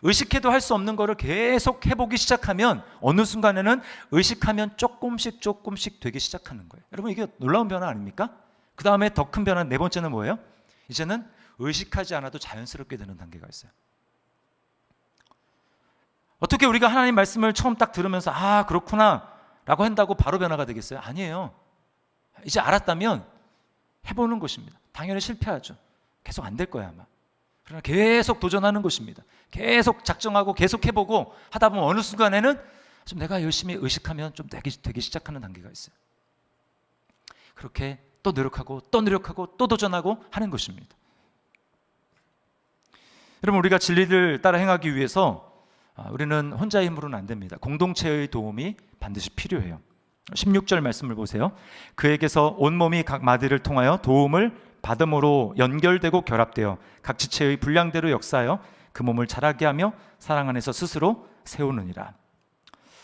S3: 의식해도 할 수 없는 거를 계속 해보기 시작하면 어느 순간에는 의식하면 조금씩 되기 시작하는 거예요. 여러분, 이게 놀라운 변화 아닙니까? 그 다음에 더 큰 변화 4번째는 뭐예요? 이제는 의식하지 않아도 자연스럽게 되는 단계가 있어요. 어떻게 우리가 하나님 말씀을 처음 딱 들으면서 그렇구나 라고 한다고 바로 변화가 되겠어요? 아니에요. 이제 알았다면 해보는 것입니다. 당연히 실패하죠. 계속 안 될 거야 아마. 그러나 계속 도전하는 것입니다. 계속 작정하고 계속 해보고 하다 보면 어느 순간에는 좀 내가 열심히 의식하면 좀 되기 시작하는 단계가 있어요. 그렇게 또 노력하고 또 도전하고 하는 것입니다. 여러분, 우리가 진리를 따라 행하기 위해서 우리는 혼자의 힘으로는 안 됩니다. 공동체의 도움이 반드시 필요해요. 16절 말씀을 보세요. 그에게서 온몸이 각 마디를 통하여 도움을 받음으로 연결되고 결합되어 각 지체의 분량대로 역사하여 그 몸을 자라게 하며 사랑 안에서 스스로 세우느니라.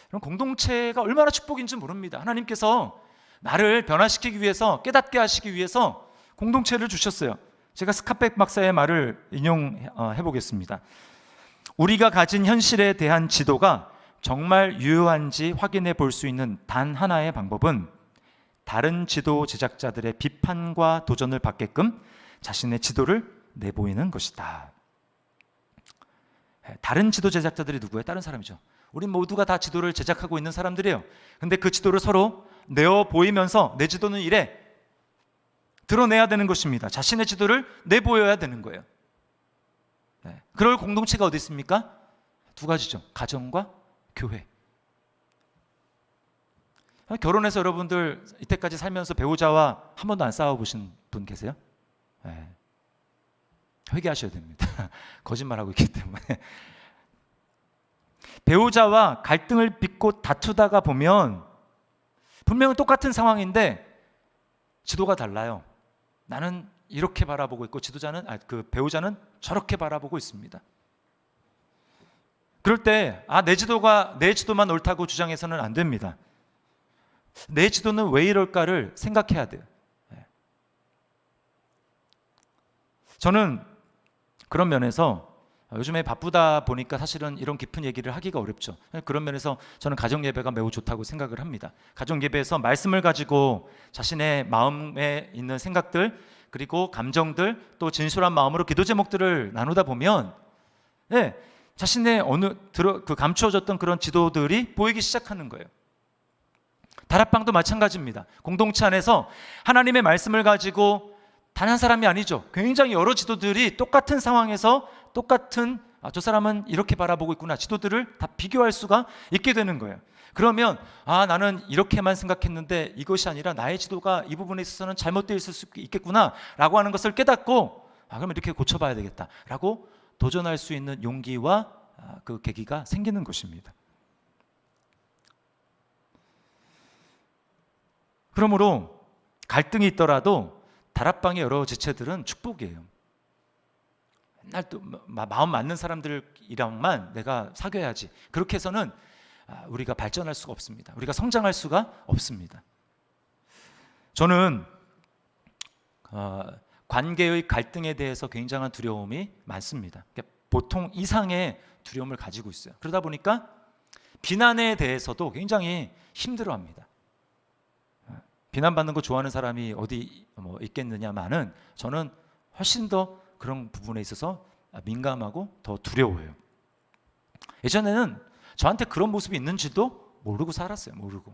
S3: 그럼 공동체가 얼마나 축복인지 모릅니다. 하나님께서 나를 변화시키기 위해서, 깨닫게 하시기 위해서 공동체를 주셨어요. 제가 스캇백 박사의 말을 인용해 보겠습니다. 우리가 가진 현실에 대한 지도가 정말 유효한지 확인해 볼 수 있는 단 하나의 방법은 다른 지도 제작자들의 비판과 도전을 받게끔 자신의 지도를 내보이는 것이다. 다른 지도 제작자들이 누구예요? 다른 사람이죠. 우리 모두가 다 지도를 제작하고 있는 사람들이에요. 근데 그 지도를 서로 내어 보이면서 내 지도는 이래 드러내야 되는 것입니다. 자신의 지도를 내보여야 되는 거예요. 그럴 공동체가 어디 있습니까? 두 가지죠. 가정과 교회. 결혼해서 여러분들 이때까지 살면서 배우자와 한 번도 안 싸워보신 분 계세요? 회개하셔야 됩니다. 거짓말하고 있기 때문에. 배우자와 갈등을 빚고 다투다가 보면 분명히 똑같은 상황인데 지도가 달라요. 나는 이렇게 바라보고 있고 그 배우자는 저렇게 바라보고 있습니다. 그럴 때 내 지도만 옳다고 주장해서는 안 됩니다. 내 지도는 왜 이럴까를 생각해야 돼요. 저는 그런 면에서 요즘에 바쁘다 보니까 사실은 이런 깊은 얘기를 하기가 어렵죠. 그런 면에서 저는 가정 예배가 매우 좋다고 생각을 합니다. 가정 예배에서 말씀을 가지고 자신의 마음에 있는 생각들 그리고 감정들 또 진솔한 마음으로 기도 제목들을 나누다 보면 자신의 그 감추어졌던 그런 지도들이 보이기 시작하는 거예요. 다락방도 마찬가지입니다. 공동체 안에서 하나님의 말씀을 가지고 단 한 사람이 아니죠. 굉장히 여러 지도들이 똑같은 상황에서 똑같은 저 사람은 이렇게 바라보고 있구나 지도들을 다 비교할 수가 있게 되는 거예요. 그러면 나는 이렇게만 생각했는데 이것이 아니라 나의 지도가 이 부분에 있어서는 잘못되어 있을 수 있겠구나 라고 하는 것을 깨닫고 그럼 이렇게 고쳐봐야 되겠다 라고 도전할 수 있는 용기와 그 계기가 생기는 것입니다. 그러므로 갈등이 있더라도 다락방의 여러 지체들은 축복이에요. 맨날 또 마음 맞는 사람들이랑만 내가 사귀어야지. 그렇게 해서는 우리가 발전할 수가 없습니다. 우리가 성장할 수가 없습니다. 저는 관계의 갈등에 대해서 굉장한 두려움이 많습니다. 보통 이상의 두려움을 가지고 있어요. 그러다 보니까 비난에 대해서도 굉장히 힘들어합니다. 비난받는 거 좋아하는 사람이 어디 있겠느냐마는 저는 훨씬 더 그런 부분에 있어서 민감하고 더 두려워요. 예전에는 저한테 그런 모습이 있는지도 모르고 살았어요. 모르고.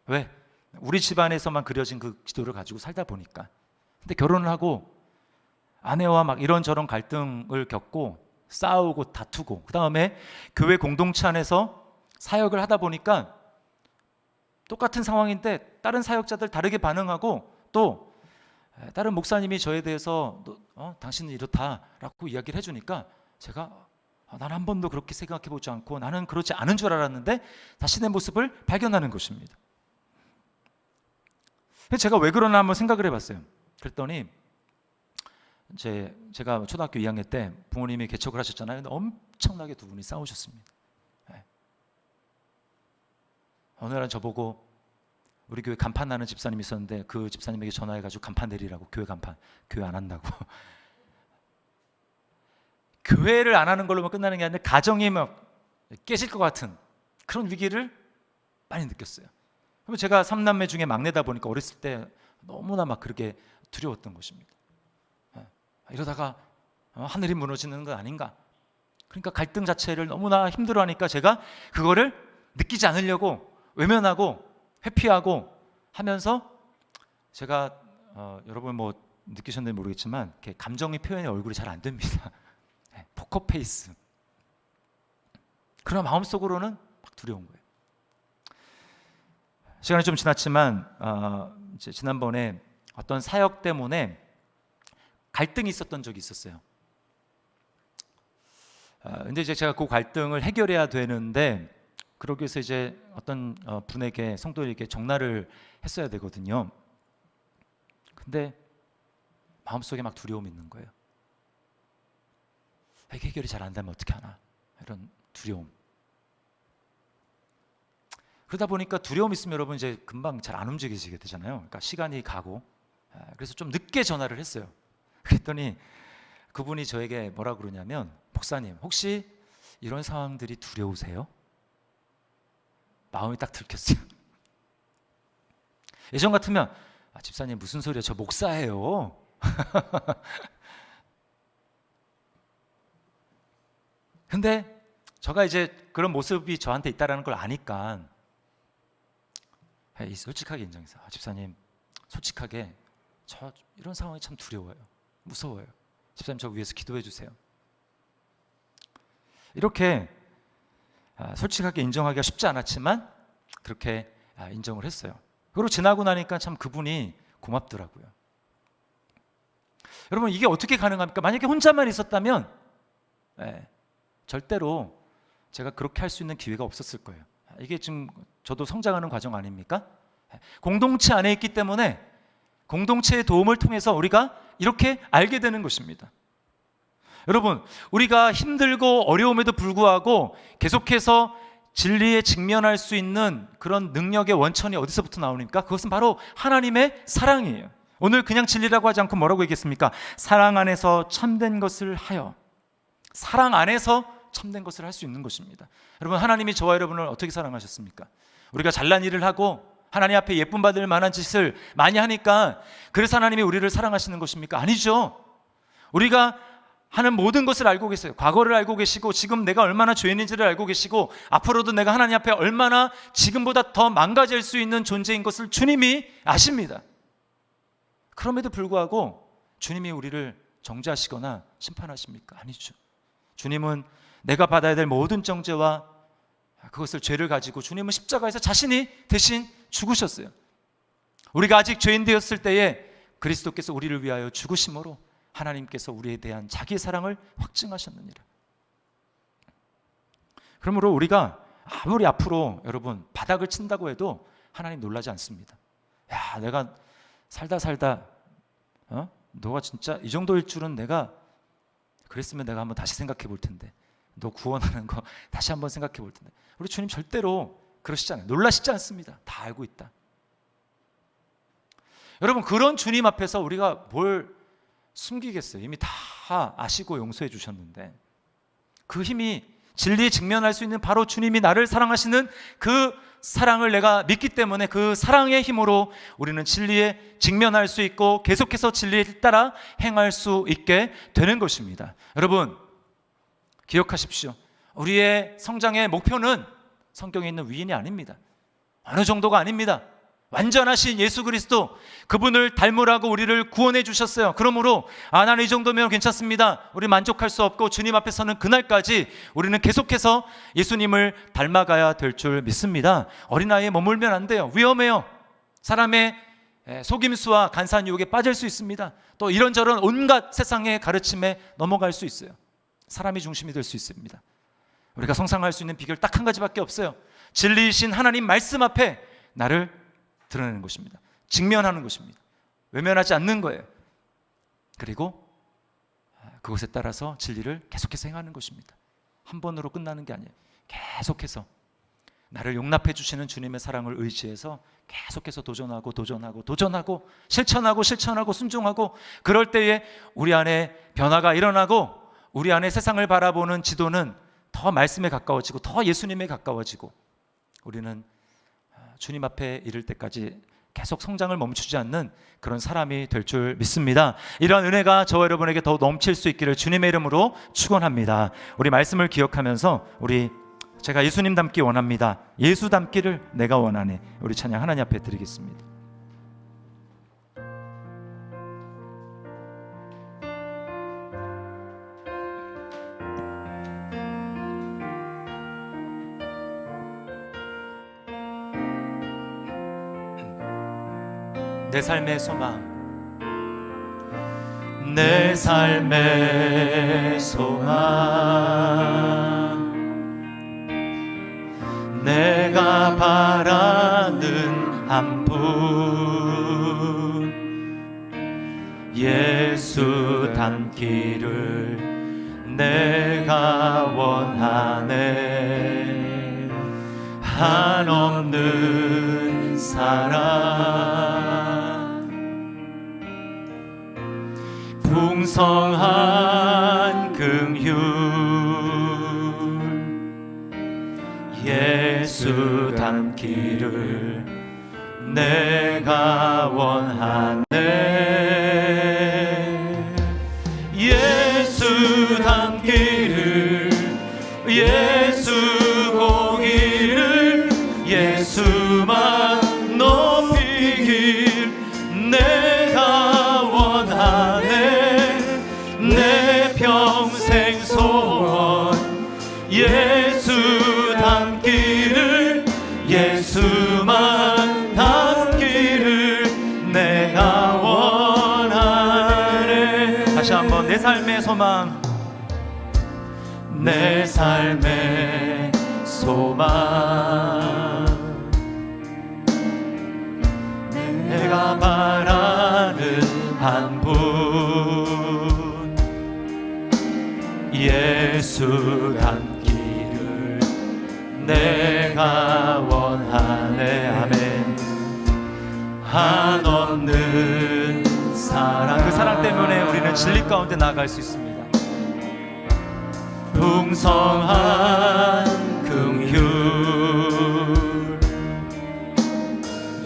S3: 왜? 우리 집안에서만 그려진 그 지도를 가지고 살다 보니까. 근데 결혼을 하고 아내와 막 이런저런 갈등을 겪고 싸우고 다투고 그 다음에 교회 공동체 안에서 사역을 하다 보니까 똑같은 상황인데 다른 사역자들 다르게 반응하고 또 다른 목사님이 저에 대해서 당신은 이렇다라고 이야기를 해주니까 제가 나는 한 번도 그렇게 생각해보지 않고 나는 그렇지 않은 줄 알았는데 자신의 모습을 발견하는 것입니다. 제가 왜 그러나 한번 생각을 해봤어요. 그랬더니 제가 초등학교 2학년 때 부모님이 개척을 하셨잖아요. 근데 엄청나게 두 분이 싸우셨습니다. 어느 날은 저보고 우리 교회 간판 나는 집사님이 있었는데 그 집사님에게 전화해가지고 간판 내리라고. 교회 안 한다고. 교회를 안 하는 걸로만 끝나는 게 아니라 가정이 막 깨질 것 같은 그런 위기를 많이 느꼈어요. 그러면 제가 3남매 중에 막내다 보니까 어렸을 때 너무나 막 그렇게 두려웠던 것입니다. 이러다가 하늘이 무너지는 건 아닌가. 그러니까 갈등 자체를 너무나 힘들어하니까 제가 그거를 느끼지 않으려고 외면하고 회피하고 하면서 제가 여러분 느끼셨는지 모르겠지만 이렇게 감정의 표현이 얼굴이 잘 안 됩니다. 포커페이스. 그러나 마음속으로는 막 두려운 거예요. 시간이 좀 지났지만 이제 지난번에 어떤 사역 때문에 갈등이 있었던 적이 있었어요. 근데 이제 제가 그 갈등을 해결해야 되는데 그러기 위해서 이제 어떤 분에게 성도에게 전화를 했어야 되거든요. 근데 마음속에 막 두려움이 있는 거예요. 이게 해결이 잘 안 되면 어떻게 하나 이런 두려움. 그러다 보니까 두려움 있으면 여러분 이제 금방 잘 안 움직이시게 되잖아요. 그러니까 시간이 가고 그래서 좀 늦게 전화를 했어요. 그랬더니 그분이 저에게 뭐라 그러냐면 목사님 혹시 이런 상황들이 두려우세요? 마음이 딱 들켰어요. 예전 같으면 집사님 무슨 소리야, 저 목사예요. 근데 제가 이제 그런 모습이 저한테 있다는 걸 아니까 솔직하게 인정해서 집사님 솔직하게 저 이런 상황이 참 두려워요, 무서워요. 집사님 저 위해서 기도해 주세요. 이렇게 솔직하게 인정하기가 쉽지 않았지만 그렇게 인정을 했어요. 그리고 지나고 나니까 참 그분이 고맙더라고요. 여러분 이게 어떻게 가능합니까? 만약에 혼자만 있었다면 절대로 제가 그렇게 할 수 있는 기회가 없었을 거예요. 이게 지금 저도 성장하는 과정 아닙니까? 공동체 안에 있기 때문에 공동체의 도움을 통해서 우리가 이렇게 알게 되는 것입니다. 여러분 우리가 힘들고 어려움에도 불구하고 계속해서 진리에 직면할 수 있는 그런 능력의 원천이 어디서부터 나오니까? 그것은 바로 하나님의 사랑이에요. 오늘 그냥 진리라고 하지 않고 뭐라고 얘기했습니까? 사랑 안에서 참된 것을 하여, 사랑 안에서 참된 것을 할 수 있는 것입니다. 여러분 하나님이 저와 여러분을 어떻게 사랑하셨습니까? 우리가 잘난 일을 하고 하나님 앞에 예쁨 받을 만한 짓을 많이 하니까 그래서 하나님이 우리를 사랑하시는 것입니까? 아니죠. 우리가 하는 모든 것을 알고 계세요. 과거를 알고 계시고 지금 내가 얼마나 죄인인지를 알고 계시고 앞으로도 내가 하나님 앞에 얼마나 지금보다 더 망가질 수 있는 존재인 것을 주님이 아십니다. 그럼에도 불구하고 주님이 우리를 정죄하시거나 심판하십니까? 아니죠. 주님은 내가 받아야 될 모든 정죄와 그것을 죄를 가지고 주님은 십자가에서 자신이 대신 죽으셨어요. 우리가 아직 죄인 되었을 때에 그리스도께서 우리를 위하여 죽으심으로 하나님께서 우리에 대한 자기의 사랑을 확증하셨느니라. 그러므로 우리가 아무리 앞으로 여러분 바닥을 친다고 해도 하나님 놀라지 않습니다. 야, 내가 살다 너가 진짜 이 정도일 줄은 내가 그랬으면 내가 한번 다시 생각해 볼 텐데, 너 구원하는 거 다시 한번 생각해 볼 텐데. 우리 주님 절대로 그러시지 않아요. 놀라시지 않습니다. 다 알고 있다. 여러분 그런 주님 앞에서 우리가 뭘 숨기겠어요? 이미 다 아시고 용서해 주셨는데 그 힘이 진리에 직면할 수 있는 바로 주님이 나를 사랑하시는 그 사랑을 내가 믿기 때문에 그 사랑의 힘으로 우리는 진리에 직면할 수 있고 계속해서 진리에 따라 행할 수 있게 되는 것입니다. 여러분 기억하십시오. 우리의 성장의 목표는 성경에 있는 위인이 아닙니다. 어느 정도가 아닙니다. 완전하신 예수 그리스도, 그분을 닮으라고 우리를 구원해 주셨어요. 그러므로 나는 이 정도면 괜찮습니다. 우리 만족할 수 없고 주님 앞에서는 그날까지 우리는 계속해서 예수님을 닮아가야 될 줄 믿습니다. 어린아이에 머물면 안 돼요. 위험해요. 사람의 속임수와 간사한 유혹에 빠질 수 있습니다. 또 이런저런 온갖 세상의 가르침에 넘어갈 수 있어요. 사람이 중심이 될 수 있습니다. 우리가 성장할 수 있는 비결 딱 한 가지밖에 없어요. 진리이신 하나님 말씀 앞에 나를 드러내는 것입니다. 직면하는 것입니다. 외면하지 않는 거예요. 그리고 그것에 따라서 진리를 계속해서 행하는 것입니다. 한 번으로 끝나는 게 아니에요. 계속해서 나를 용납해 주시는 주님의 사랑을 의지해서 계속해서 도전하고 실천하고 순종하고, 그럴 때에 우리 안에 변화가 일어나고 우리 안에 세상을 바라보는 지도는 더 말씀에 가까워지고 더 예수님에 가까워지고 우리는 주님 앞에 이를 때까지 계속 성장을 멈추지 않는 그런 사람이 될 줄 믿습니다. 이런 은혜가 저와 여러분에게 더 넘칠 수 있기를 주님의 이름으로 축원합니다. 우리 말씀을 기억하면서 제가 예수님 닮기 원합니다. 예수 닮기를 내가 원하네. 우리 찬양 하나님 앞에 드리겠습니다. 내 삶의 소망, 내 삶의 소망, 내가 바라는 한 분, 예수 닮기를 내가 원하네. 한없는 사랑, 풍성한 긍휼, 예수 닮기를 내가 원하네. 예수 닮기를, 예수 보기를, 예수만 높이길 내가 원하네. 내 평생 소원 예수 닮기를, 예수만 닮기를 내가 원하네. 다시 한번 내 삶의 소망, 내 삶의 소망, 내가 바라는 한 분, 예수 닮기를 내가 원하네. 아멘. 한없는 사랑, 그 사랑 때문에 우리는 진리 가운데 나아갈 수 있습니다. 풍성한 긍휼,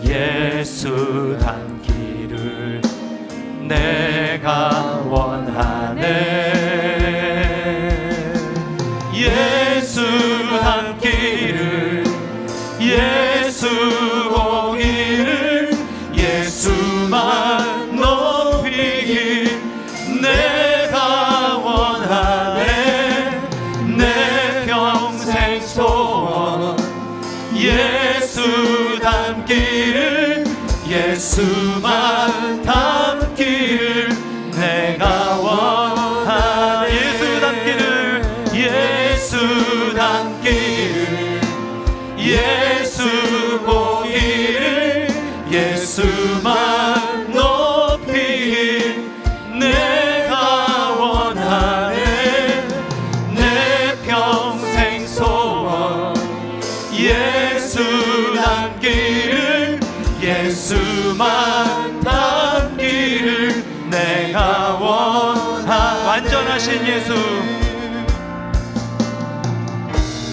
S3: 예수 닮기를 내가 원하네. 예수 닮기를, 예수 보기를, 예수만 높이길 내가 원하네. 내 평생 소원 예수 닮기를, 예수만 닮기를 내가 원하네. 예수 닮기를, 예수 닮기를, 예수 보기를, 예수만 높이길 내가 원하네. 내 평생 소원 예수 닮기를, 예수만 닮기를 내가 원하네. 완전하신 예수,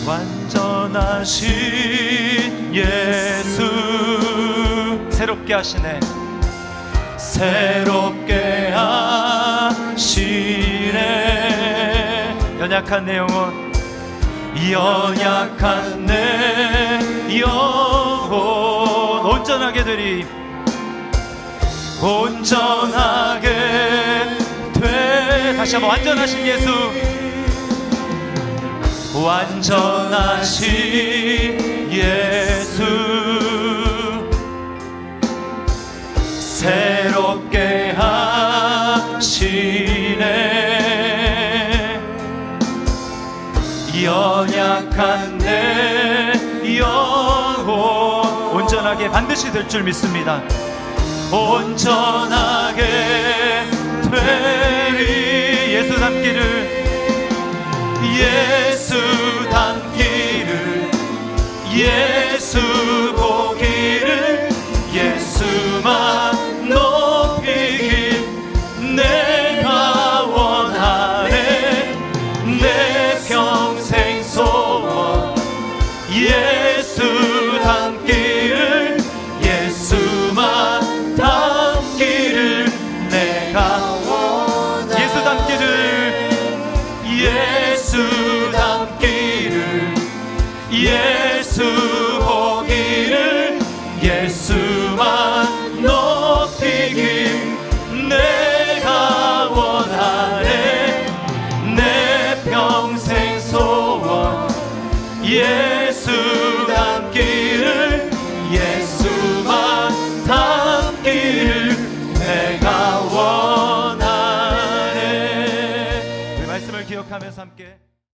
S3: 완전하신 예수, 새롭게 하시네. 새롭게 하시네. 연약한 내 영혼, 연약한 내 영혼 온전하게 되리, 온전하게 돼. 다시 한번 완전하신 예수, 완전하신 예수, 새롭게 하시네. 연약한 내 영혼 온전하게 반드시 될 줄 믿습니다. 온전하게 되리. 예수 닮기를, 예수 닮기를, 예수 보기를, 예수만 높이길 내가 원하네. 내 평생 소원 예수 닮기를, 예수만 닮기를 내가 원하네. 예수 닮기를, 예수 닮기를, 예수 보기를, 예수만 높이길 내가 원하네. 내 평생 소원 예수 닮기를, 예수만 닮기를 내가 원하네. 그 말씀을 기억하면서 함께